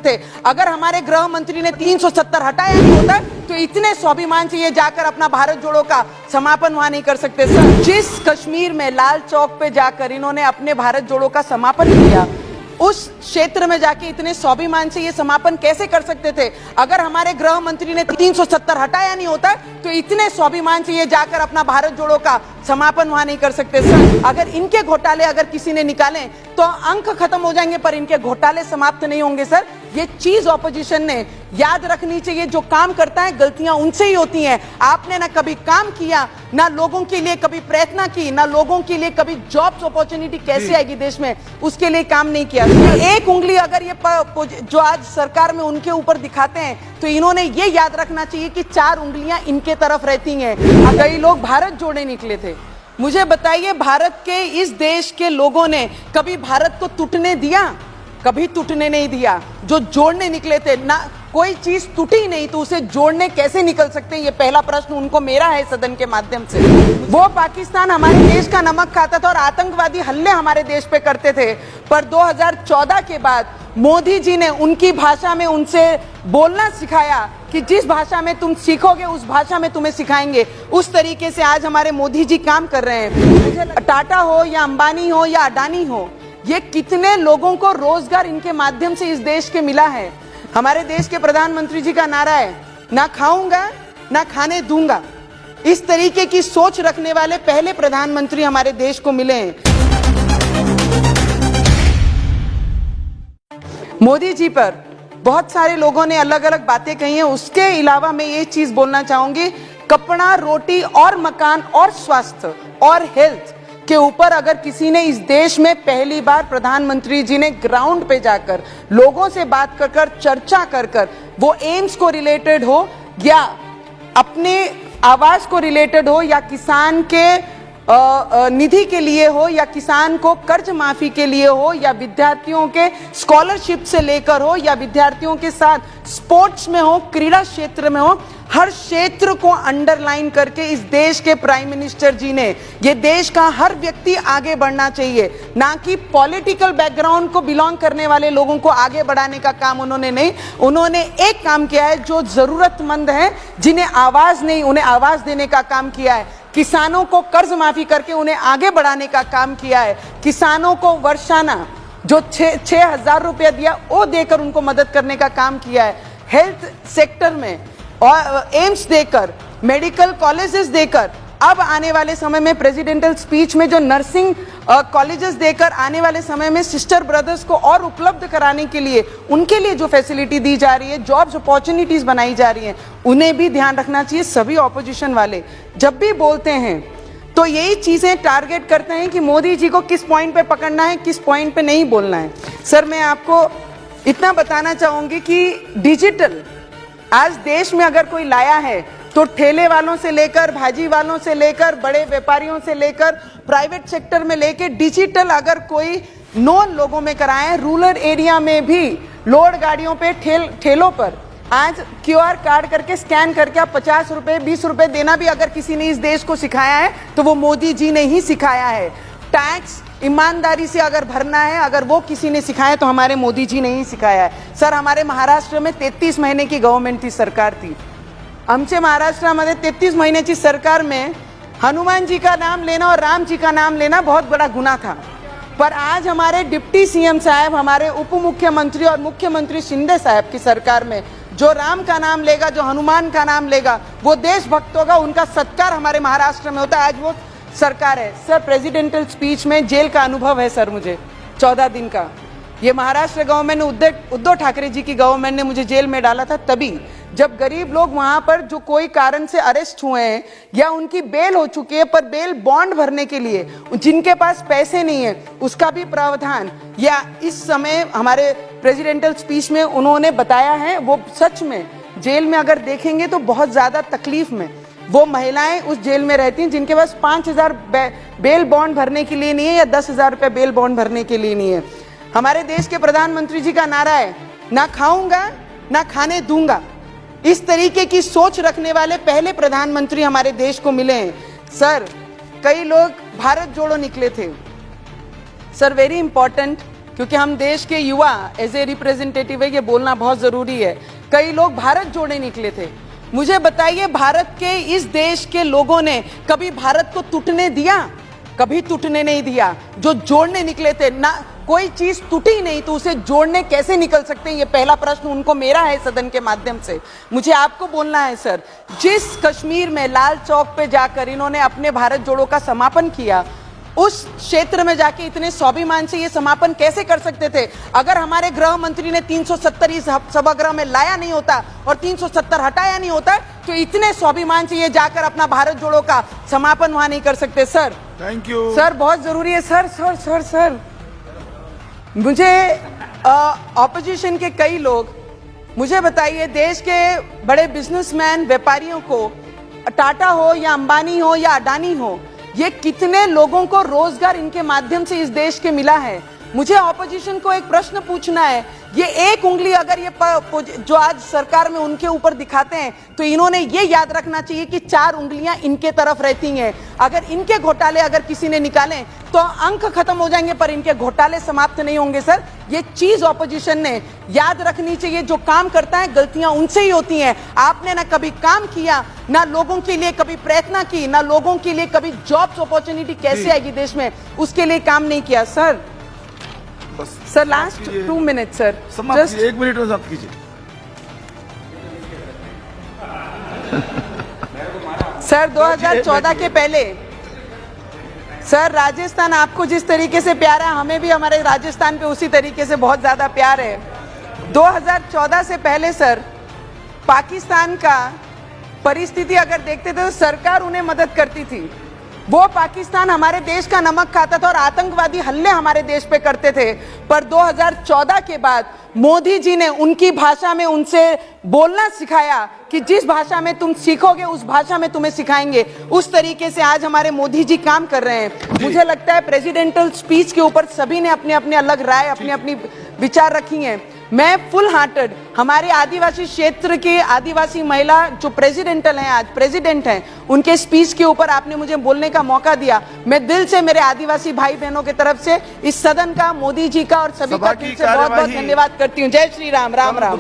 थे। अगर हमारे गृह मंत्री ने 370 हटाया नहीं होता तो इतने स्वाभिमान से ये जाकर अपना भारत जोड़ो का समापन वहां नहीं कर सकते। सर, जिस कश्मीर में लाल चौक पे जाकर इन्होंने अपने भारत जोड़ो का समापन किया, उस क्षेत्र में जाके इतने स्वाभिमान से ये समापन कैसे कर सकते थे? अगर हमारे गृह मंत्री ने 370 हटाया नहीं होता तो इतने स्वाभिमान से ये जाकर अपना भारत जोड़ो का समापन वहां नहीं कर सकते। सर, अगर इनके घोटाले अगर किसी ने निकाले तो अंक खत्म हो जाएंगे, पर इनके घोटाले समाप्त नहीं होंगे। सर, ये चीज ऑपोजिशन ने याद रखनी चाहिए, जो काम करता है गलतियां उनसे ही होती हैं। आपने ना कभी काम किया, ना लोगों के लिए कभी प्रयत्न की, ना लोगों के लिए कभी जॉब्स अपॉर्चुनिटी कैसे आएगी देश में, उसके लिए काम नहीं किया। एक उंगली अगर ये जो आज सरकार में उनके ऊपर दिखाते हैं तो इन्होंने ये याद रखना चाहिए कि 4 उंगलियां इनके तरफ रहती हैं। कई लोग भारत जोड़ने निकले थे। मुझे बताइए, भारत के इस देश के लोगों ने कभी भारत को टूटने दिया? कभी टूटने नहीं दिया। जो जोड़ने निकले थे ना, कोई चीज टूटी नहीं तो उसे जोड़ने कैसे निकल सकते हैं? ये पहला प्रश्न उनको मेरा है सदन के माध्यम से। वो पाकिस्तान हमारे देश का नमक खाता था और आतंकवादी हमले हमारे देश पे करते थे, पर 2014 के बाद मोदी जी ने उनकी भाषा में उनसे बोलना सिखाया कि जिस भाषा में तुम सीखोगे उस भाषा में तुम्हें सिखाएंगे। उस तरीके से आज हमारे मोदी जी काम कर रहे हैं। टाटा हो या अंबानी हो या अडानी हो, ये कितने लोगों को रोजगार इनके माध्यम से इस देश के मिला है। हमारे देश के प्रधानमंत्री जी का नारा है, ना खाऊंगा ना खाने दूंगा। इस तरीके की सोच रखने वाले पहले प्रधानमंत्री हमारे देश को मिले हैं। मोदी जी पर बहुत सारे लोगों ने अलग अलग बातें कही हैं। उसके अलावा मैं ये चीज बोलना चाहूंगी, कपड़ा, रोटी और मकान और स्वास्थ्य और हेल्थ के ऊपर अगर किसी ने इस देश में पहली बार प्रधानमंत्री जी ने ग्राउंड पे जाकर लोगों से बात कर कर चर्चा कर कर, वो एम्स को रिलेटेड हो या अपने आवास को रिलेटेड हो या किसान के निधि के लिए हो या किसान को कर्ज माफी के लिए हो या विद्यार्थियों के स्कॉलरशिप से लेकर हो या विद्यार्थियों के साथ स्पोर्ट्स में हो, क्रीड़ा क्षेत्र में हो, हर क्षेत्र को अंडरलाइन करके इस देश के प्राइम मिनिस्टर जी ने ये देश का हर व्यक्ति आगे बढ़ना चाहिए, ना कि पॉलिटिकल बैकग्राउंड को बिलोंग करने वाले लोगों को आगे बढ़ाने का काम उन्होंने नहीं। उन्होंने एक काम किया है, जो जरूरतमंद है, जिन्हें आवाज नहीं, उन्हें आवाज देने का काम किया है। किसानों को कर्ज माफी करके उन्हें आगे बढ़ाने का काम किया है। किसानों को वर्षाना जो 6,000 रुपया दिया वो देकर उनको मदद करने का काम किया है। हेल्थ सेक्टर में और एम्स देकर, मेडिकल कॉलेजेस देकर, अब आने वाले समय में प्रेसिडेंटल स्पीच में जो नर्सिंग कॉलेजेस देकर आने वाले समय में सिस्टर ब्रदर्स को और उपलब्ध कराने के लिए उनके लिए जो फैसिलिटी दी जा रही है, जॉब्स अपॉर्चुनिटीज बनाई जा रही हैं, उन्हें भी ध्यान रखना चाहिए। सभी ऑपोजिशन वाले जब भी बोलते हैं तो यही चीजें टारगेट करते हैं कि मोदी जी को किस पॉइंट पे पकड़ना है, किस पॉइंट पे नहीं बोलना है। सर, मैं आपको इतना बताना चाहूंगी कि डिजिटल आज देश में अगर कोई लाया है तो ठेले वालों से लेकर, भाजी वालों से लेकर, बड़े व्यापारियों से लेकर, प्राइवेट सेक्टर में लेकर डिजिटल अगर कोई नॉन लोगों में कराए, रूरल एरिया में भी लोड गाड़ियों पे ठेलों पर आज QR कार्ड करके स्कैन करके आप 50 रुपए 20 रुपए देना भी अगर किसी ने इस देश को सिखाया है तो वो मोदी जी ने ही सिखाया है। टैक्स ईमानदारी से अगर भरना है, अगर वो किसी ने सिखाया तो हमारे मोदी जी ने ही सिखाया है। सर, हमारे महाराष्ट्र में 33 महीने की गवर्नमेंट थी, सरकार थी। आमच्या महाराष्ट्रामध्ये 33 महीन्याची सरकार में हनुमान जी का नाम लेना और राम जी का नाम लेना बहुत बड़ा गुनाह था, पर आज हमारे डिप्टी CM साहब, हमारे उप मुख्यमंत्री और मुख्यमंत्री शिंदे साहब की सरकार में जो राम का नाम लेगा, जो हनुमान का नाम लेगा, वो देशभक्त होगा, उनका सत्कार हमारे महाराष्ट्र में होता है। आज वो सरकार है। सर, प्रेसिडेंटल स्पीच में जेल का अनुभव है सर मुझे, 14 दिन का। ये महाराष्ट्र गवर्नमेंट ने, उद्धव ठाकरे जी की गवर्नमेंट ने मुझे जेल में डाला था तभी, जब गरीब लोग वहां पर जो कोई कारण से अरेस्ट हुए हैं या उनकी बेल हो चुकी है, पर बेल बॉन्ड भरने के लिए जिनके पास पैसे नहीं है उसका भी प्रावधान, या इस समय हमारे प्रेसिडेंटल स्पीच में उन्होंने बताया है, वो सच में जेल में अगर देखेंगे तो बहुत ज्यादा तकलीफ में वो महिलाएं उस जेल में रहती हैं जिनके पास 5,000 बेल बॉन्ड भरने के लिए नहीं है या 10,000 रुपये बेल बॉन्ड भरने के लिए नहीं है। हमारे देश के प्रधानमंत्री जी का नारा है, ना खाऊंगा ना खाने दूंगा। इस तरीके की सोच रखने वाले पहले प्रधानमंत्री हमारे देश को मिले हैं। सर, कई लोग भारत जोड़ो निकले थे। सर, वेरी इंपॉर्टेंट क्योंकि हम देश के युवा एज ए रिप्रेजेंटेटिव है, ये बोलना बहुत जरूरी है। कई लोग भारत जोड़ने निकले थे। मुझे बताइए, भारत के इस देश के लोगों ने कभी भारत को टूटने दिया? कभी टूटने नहीं दिया। जो जोड़ने निकले थे ना, कोई चीज टूटी नहीं तो उसे जोड़ने कैसे निकल सकते हैं? ये पहला प्रश्न उनको मेरा है सदन के माध्यम से। मुझे आपको बोलना है सर, जिस कश्मीर में लाल चौक पे जाकर इन्होंने अपने भारत जोड़ो का समापन किया, उस क्षेत्र में जाके इतने स्वाभिमान से ये समापन कैसे कर सकते थे? अगर हमारे गृह मंत्री ने 370 इस सभागृह में लाया नहीं होता और 370 हटाया नहीं होता तो इतने स्वाभिमान से ये जाकर अपना भारत जोड़ो का समापन वहां नहीं कर सकते। सर थैंक यू सर, बहुत जरूरी है सर। सर सर सर मुझे ऑपोजिशन के कई लोग, मुझे बताइए, देश के बड़े बिजनेसमैन व्यापारियों को, टाटा हो या अंबानी हो या अडानी हो, ये कितने लोगों को रोजगार इनके माध्यम से इस देश के मिला है? मुझे ऑपोजिशन को एक प्रश्न पूछना है। ये एक उंगली अगर ये जो आज सरकार में उनके ऊपर दिखाते हैं तो इन्होंने ये याद रखना चाहिए कि 4 उंगलियां इनके तरफ रहती हैं। अगर इनके घोटाले अगर किसी ने निकाले तो अंक खत्म हो जाएंगे, पर इनके घोटाले समाप्त नहीं होंगे। सर, ये चीज ऑपोजिशन ने याद रखनी चाहिए। जो काम करता है गलतियां उनसे ही होती हैं। आपने ना कभी काम किया, ना लोगों के लिए कभी प्रयत्न की, ना लोगों के लिए कभी जॉब्स अपॉर्चुनिटी कैसे आएगी देश में, उसके लिए काम नहीं किया। Sir sir, last 2 minute sir, just 1 minute में समाप्त कीजिए। सर 2014 के पहले, सर राजस्थान आपको जिस तरीके से प्यार है, हमें भी हमारे राजस्थान पे उसी तरीके से बहुत ज्यादा प्यार है। 2014 से पहले सर, पाकिस्तान का परिस्थिति अगर देखते थे तो सरकार उन्हें मदद करती थी। वो पाकिस्तान हमारे देश का नमक खाता था और आतंकवादी हमले हमारे देश पे करते थे। पर 2014 के बाद मोदी जी ने उनकी भाषा में उनसे बोलना सिखाया कि जिस भाषा में तुम सीखोगे उस भाषा में तुम्हें सिखाएंगे। उस तरीके से आज हमारे मोदी जी काम कर रहे हैं। मुझे लगता है प्रेसिडेंटल स्पीच के ऊपर सभी ने अपने अपने अलग राय, अपनी अपनी विचार रखी हैं। मैं फुल हार्टेड हमारे आदिवासी क्षेत्र के आदिवासी महिला जो प्रेसिडेंटल हैं, आज प्रेसिडेंट हैं, उनके स्पीच के ऊपर आपने मुझे बोलने का मौका दिया। मैं दिल से मेरे आदिवासी भाई बहनों की तरफ से इस सदन का, मोदी जी का और सभी का दिल से बहुत बहुत धन्यवाद करती हूँ। जय श्री राम। राम राम।